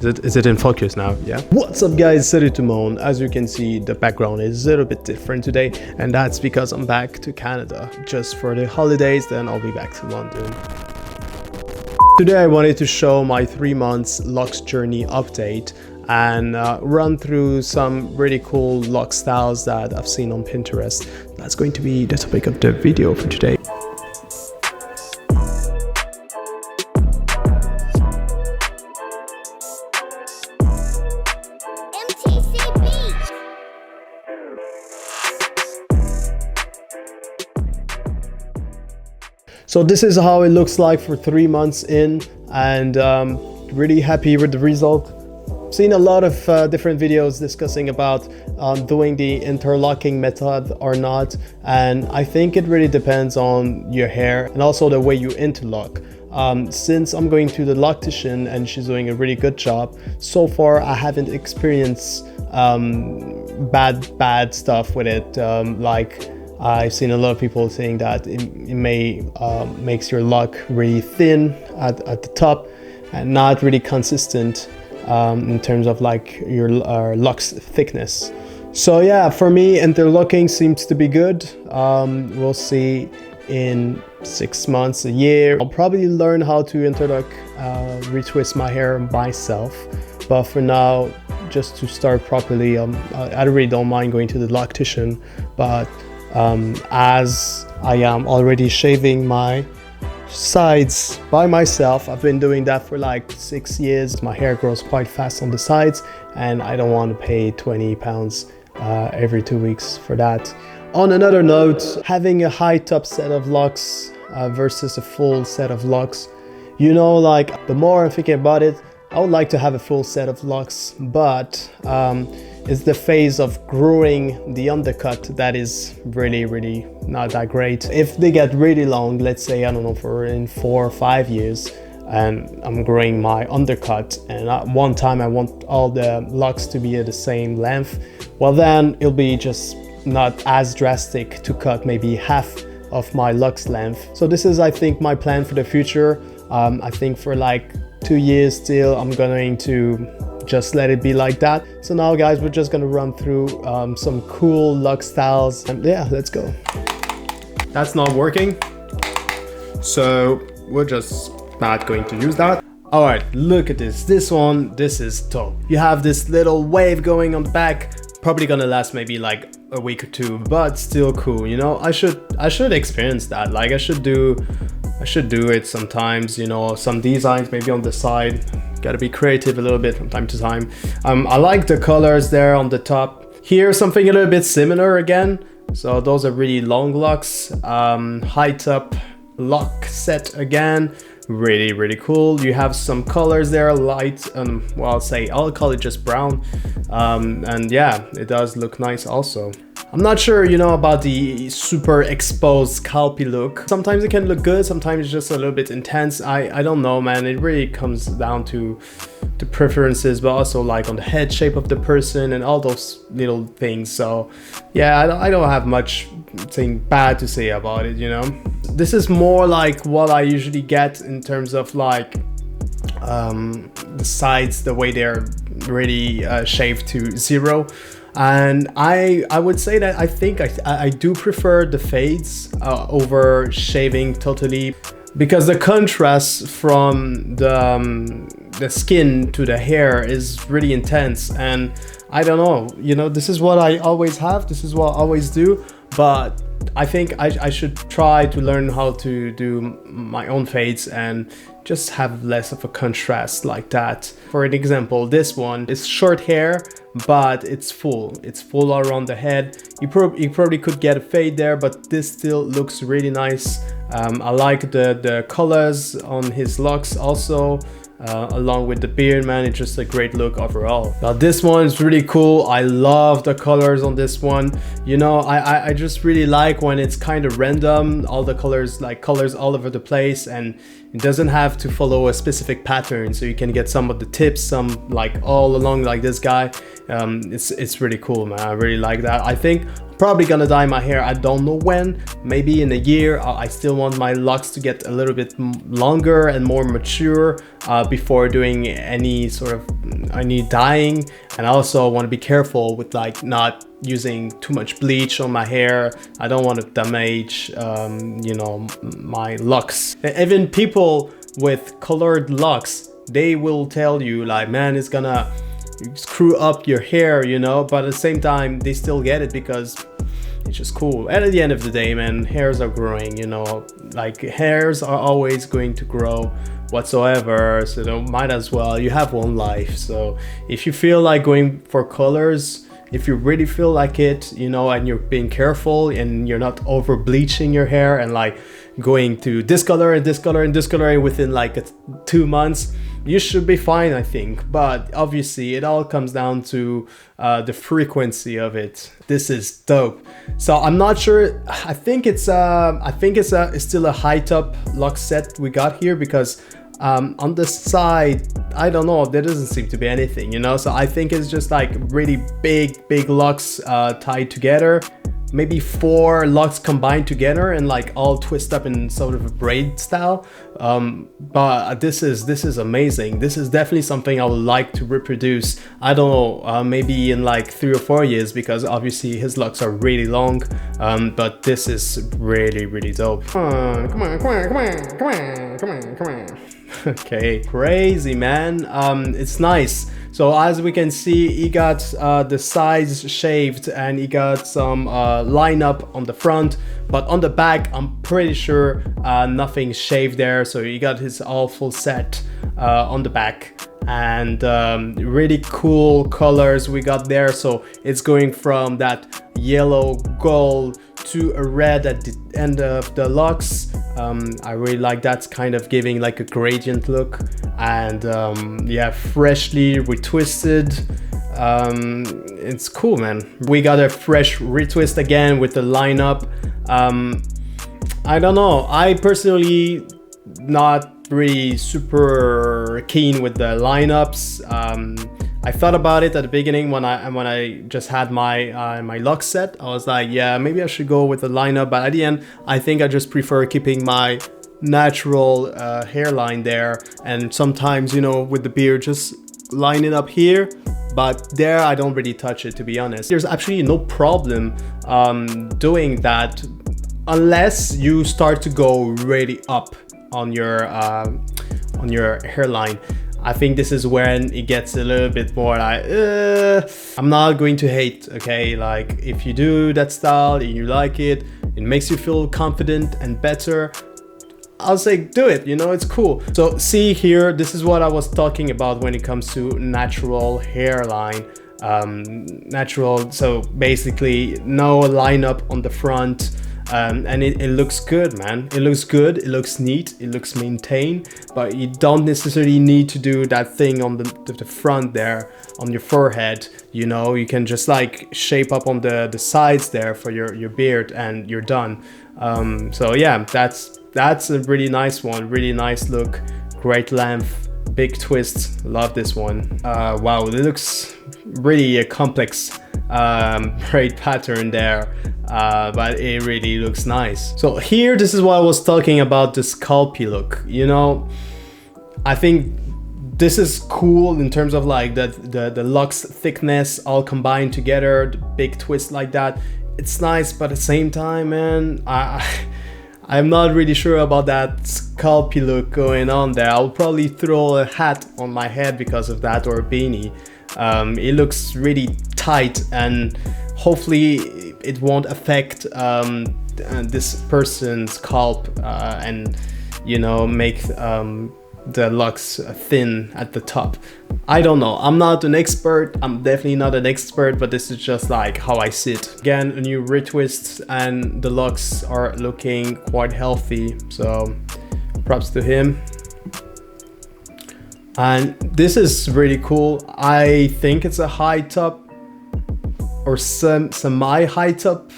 Is it in focus now? Yeah. What's up guys, salut tout le monde. As you can see, the background is a little bit different today, and that's because I'm back to Canada just for the holidays, then I'll be back to London. Today I wanted to show my 3 months Locs journey update and run through some really cool Locs styles that I've seen on Pinterest. That's going to be the topic of the video for today. So this is how it looks like for 3 months in, and really happy with the result. I've seen a lot of different videos discussing about doing the interlocking method or not, and I think it really depends on your hair and also the way you interlock. Since I'm going to the loctician and she's doing a really good job, so far I haven't experienced bad stuff with it. Like I've seen a lot of people saying that it may makes your lock really thin at the top and not really consistent in terms of like your lock's thickness. So yeah, for me interlocking seems to be good. We'll see in 6 months, a year. I'll probably learn how to interlock, retwist my hair myself, but for now, just to start properly, I really don't mind going to the loctician, but as I am already shaving my sides by myself, I've been doing that for like 6 years. My hair grows quite fast on the sides and I don't want to pay £20 every 2 weeks for that. On another note, having a high top set of locks versus a full set of locks, you know, like the more I'm thinking about it, I would like to have a full set of locks, but it's the phase of growing the undercut that is really not that great. If they get really long, let's say, I don't know, for in 4 or 5 years, and I'm growing my undercut, and at one time I want all the locks to be at the same length, well then it'll be just not as drastic to cut maybe half of my locks length. So this is, I think, my plan for the future. I think for like 2 years still, I'm going to just let it be like that. So now guys, we're just gonna run through some cool lock styles, and yeah, let's go. That's not working, so we're just not going to use that. All right, look at this. This is dope. You have this little wave going on the back, probably gonna last maybe like a week or 2, but still cool, you know. I should experience that. Like I should do it sometimes, you know, some designs maybe on the side. Gotta be creative a little bit from time to time. I like the colors there on the top. Here, something a little bit similar again. So those are really long locks. High top lock set again. Really cool. You have some colors there, light, well, I'll call it just brown. And yeah, it does look nice also. I'm not sure, you know, about the super exposed scalpy look. Sometimes it can look good, sometimes it's just a little bit intense. I don't know, man. It really comes down to the preferences, but also like on the head shape of the person and all those little things. So yeah, I don't have much thing bad to say about it, you know. This is more like what I usually get in terms of like the sides, the way they're really shaved to 0. And I would say that I think I do prefer the fades over shaving totally, because the contrast from the skin to the hair is really intense. And I don't know, you know, this is what I always have, this is what I always do, but I think I should try to learn how to do my own fades and just have less of a contrast like that. For an example, this one is short hair, but it's full all around the head. You probably could get a fade there, but this still looks really nice. I like the colors on his locks also. Along with the beard, man, it's just a great look overall. Now this one is really cool. I love the colors on this one. You know, I just really like when it's kind of random, all the colors, like colors all over the place, and it doesn't have to follow a specific pattern, so you can get some of the tips, some like all along like this guy. It's really cool, man. I really like that. I think probably gonna dye my hair. I don't know when, maybe in a year. I still want my locks to get a little bit longer and more mature before doing any sort of dyeing, and I also want to be careful with like not using too much bleach on my hair. I don't want to damage you know, my locks. Even people with colored locks, they will tell you like, man, it's gonna screw up your hair, you know, but at the same time they still get it because it's just cool. And at the end of the day, man, hairs are growing, you know, like hairs are always going to grow whatsoever, so might as well, you have one life. So if you feel like going for colors, if you really feel like it, you know, and you're being careful and you're not over bleaching your hair and like going to this color and this color and this color within like 2 months, you should be fine, I think. But obviously it all comes down to the frequency of it. This is dope. So I'm not sure, I think it's still a high top lock set we got here, because on the side, I don't know, there doesn't seem to be anything, you know. So I think it's just like really big locks tied together, maybe 4 locks combined together and like all twist up in sort of a braid style. But this is amazing. This is definitely something I would like to reproduce. I don't know, maybe in like 3 or 4 years, because obviously his locks are really long. But this is really dope. Come on. Okay, crazy, man. It's nice. So as we can see, he got the sides shaved and he got some lineup on the front, but on the back I'm pretty sure nothing shaved there. So he got his all full set on the back, and really cool colors we got there. So it's going from that yellow gold to a red at the end of the locks. I really like that, kind of giving like a gradient look, and yeah, freshly retwisted. It's cool, man. We got a fresh retwist again with the lineup. I don't know, I personally not really super keen with the lineups. I thought about it at the beginning when I just had my my lock set. I was like, yeah, maybe I should go with the lineup, but at the end I think I just prefer keeping my natural hairline there, and sometimes, you know, with the beard just line it up here, but there I don't really touch it, to be honest. There's actually no problem doing that unless you start to go really up on your hairline. I think this is when it gets a little bit more like, I'm not going to hate, okay? Like, if you do that style and you like it, it makes you feel confident and better, I'll say do it, you know, it's cool. So see here, this is what I was talking about when it comes to natural hairline. Natural, so basically no lineup on the front. And it looks good, man. It looks good, it looks neat, it looks maintained, but you don't necessarily need to do that thing on the front there, on your forehead, you know. You can just like shape up on the sides there for your beard and you're done. So yeah, that's a really nice one, really nice look, great length, big twist, love this one. Wow, it looks really a complex braid pattern there, but it really looks nice. So here, this is what I was talking about, the scalpy look, you know. I think this is cool in terms of like the locks thickness all combined together, the big twist like that. It's nice, but at the same time, man, I'm not really sure about that scalpy look going on there. I'll probably throw a hat on my head because of that, or a beanie. It looks really tight, and hopefully it won't affect this person's scalp and, you know, make the locks thin at the top. I don't know, I'm not an expert, I'm definitely not an expert, but this is just like how I see it. Again, a new retwist, and the locks are looking quite healthy, so props to him. And this is really cool. I think it's a high top or semi high top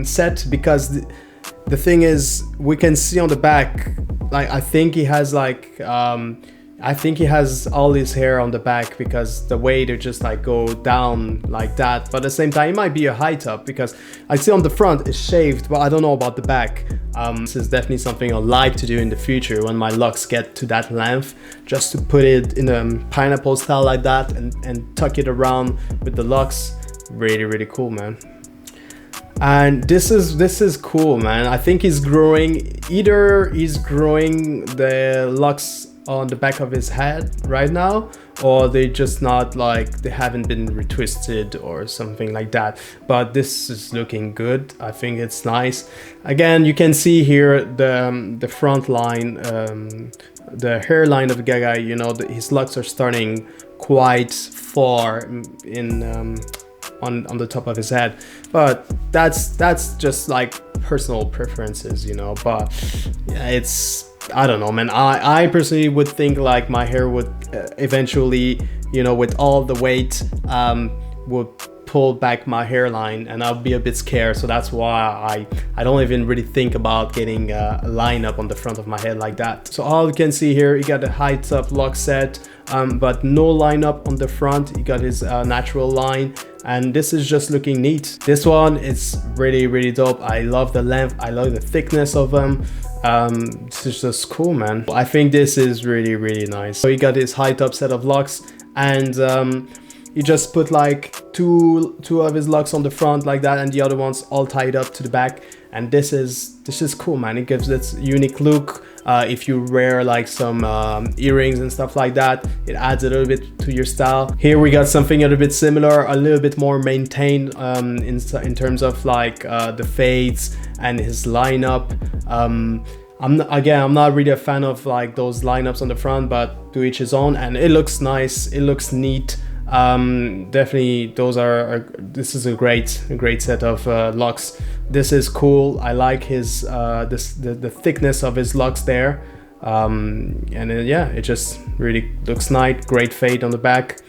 set, because the thing is, we can see on the back, like, I think he has like I think he has all his hair on the back, because the way they just like go down like that. But at the same time, it might be a high top, because I see on the front it's shaved, but I don't know about the back. This is definitely something I'd like to do in the future when my locks get to that length, just to put it in a pineapple style like that and tuck it around with the locks. Really cool, man. And this is cool, man. I think he's growing, either he's growing the locks on the back of his head right now, or they just not like, they haven't been retwisted or something like that. But this is looking good. I think it's nice. Again, you can see here the front line, the hairline of Gaga. You know, his locks are starting quite far in on the top of his head, but that's just like personal preferences, you know. But yeah, it's, I don't know, man. I personally would think like my hair would eventually, you know, with all the weight, would pull back my hairline, and I'll be a bit scared. So that's why I don't even really think about getting a line up on the front of my head like that. So all you can see here, you got the high top lock set, but no line up on the front. You got his natural line, and this is just looking neat. This one is really dope. I love the length, I love the thickness of them. This is just cool, man. I think this is really nice. So you got this high top set of locks, and you just put like two of his locks on the front like that, and the other ones all tied up to the back. And this is cool, man. It gives this unique look. If you wear like some earrings and stuff like that, it adds a little bit to your style. Here we got something a little bit similar, a little bit more maintained in terms of like the fades and his lineup. I'm not really a fan of like those lineups on the front, but to each his own, and it looks nice, it looks neat. Definitely those this is a great set of locks. This is cool. I like his the thickness of his locks there, and yeah, it just really looks nice. Great fade on the back.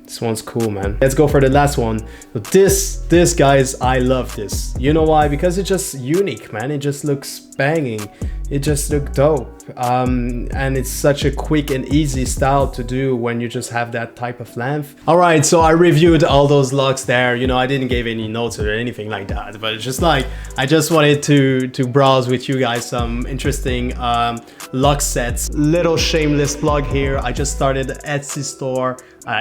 This one's cool, man. Let's go for the last one. This guys, I love this. You know why? Because it's just unique, man. It just looks banging. It just looks dope. And it's such a quick and easy style to do when you just have that type of length. All right, so I reviewed all those locks there. You know, I didn't give any notes or anything like that, but it's just like, I just wanted to browse with you guys some interesting lock sets. Little shameless plug here. I just started the Etsy store.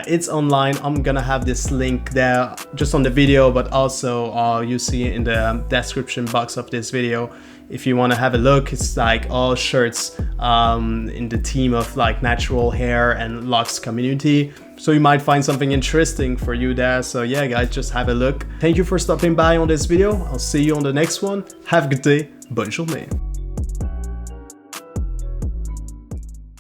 It's online. I'm gonna have this link there just on the video, but also you see it in the description box of this video if you want to have a look. It's like all shirts in the theme of like natural hair and locks community, so you might find something interesting for you there. So yeah, guys, just have a look. Thank you for stopping by on this video. I'll see you on the next one. Have a good day. Bonne journée.